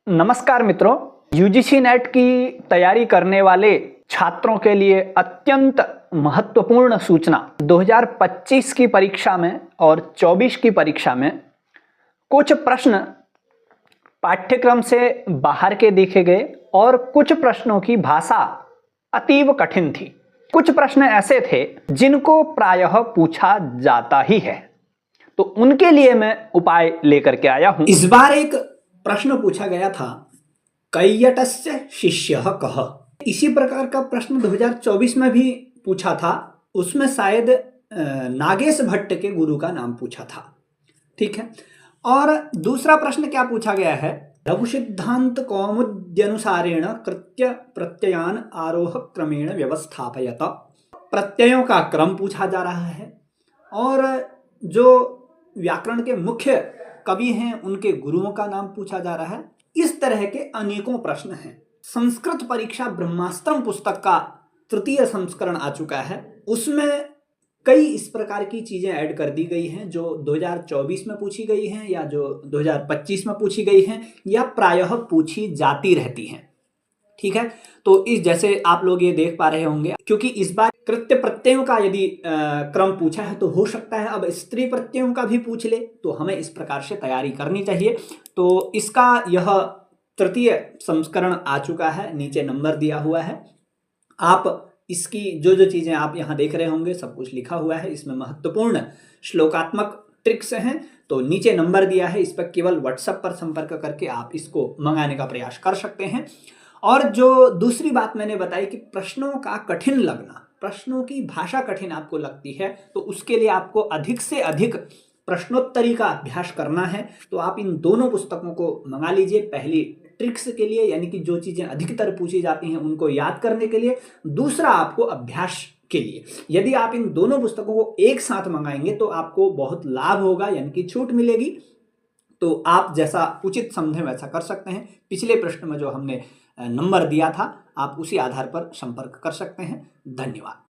नमस्कार मित्रों, UGC net की तैयारी करने वाले छात्रों के लिए अत्यंत महत्वपूर्ण सूचना। 2025 की परीक्षा में और 24 की परीक्षा में कुछ प्रश्न पाठ्यक्रम से बाहर के देखे गए और कुछ प्रश्नों की भाषा अतीव कठिन थी। कुछ प्रश्न ऐसे थे जिनको प्रायः पूछा जाता ही है, तो उनके लिए मैं उपाय लेकर के आया हूं। इस बार एक प्रश्न पूछा गया था, कैयटस्य शिष्यः कः। इसी प्रकार का प्रश्न 2024 में भी पूछा था। उसमें शायद नागेश भट्ट के गुरु का नाम पूछा था। ठीक है। और दूसरा प्रश्न क्या पूछा गया है, लघु सिद्धांत कौमुद्यनुसारेण कृत्य प्रत्ययान आरोह क्रमेण व्यवस्थापयत। प्रत्ययों का क्रम पूछा जा रहा है और जो व्याकरण के मुख्य कवि हैं उनके गुरुओं का नाम पूछा जा रहा है। इस तरह के अनेकों प्रश्न हैं। संस्कृत परीक्षा ब्रह्मास्त्रम पुस्तक का तृतीय संस्करण आ चुका है। उसमें कई इस प्रकार की चीजें ऐड कर दी गई हैं जो 2024 में पूछी गई हैं या जो 2025 में पूछी गई हैं या प्रायः पूछी जाती रहती हैं। ठीक है। तो इस जैसे आप लोग ये देख पा रहे होंगे, क्योंकि इस बार कृत्य प्रत्ययों का यदि क्रम पूछा है तो हो सकता है अब स्त्री प्रत्ययों का भी पूछ ले, तो हमें इस प्रकार से तैयारी करनी चाहिए। तो इसका यह तृतीय संस्करण आ चुका है, नीचे नंबर दिया हुआ है। आप इसकी जो जो चीजें आप यहाँ देख रहे होंगे सब कुछ लिखा हुआ है। इसमें महत्वपूर्ण श्लोकात्मक ट्रिक्स हैं, तो नीचे नंबर दिया है। इस पर केवल व्हाट्सएप पर संपर्क करके आप इसको मंगाने का प्रयास कर सकते हैं। और जो दूसरी बात मैंने बताई कि प्रश्नों का कठिन लगना, प्रश्नों की भाषा कठिन आपको लगती है, तो उसके लिए आपको अधिक से अधिक प्रश्नोत्तरी का अभ्यास करना है। तो आप इन दोनों पुस्तकों को मंगा लीजिए। पहली ट्रिक्स के लिए, यानी कि जो चीजें अधिकतर पूछी जाती हैं उनको याद करने के लिए, दूसरा आपको अभ्यास के लिए। यदि आप इन दोनों पुस्तकों को एक साथ मंगाएंगे तो आपको बहुत लाभ होगा, यानी कि छूट मिलेगी। तो आप जैसा उचित समझें वैसा कर सकते हैं। पिछले प्रश्न में जो हमने नंबर दिया था, आप उसी आधार पर संपर्क कर सकते हैं। धन्यवाद।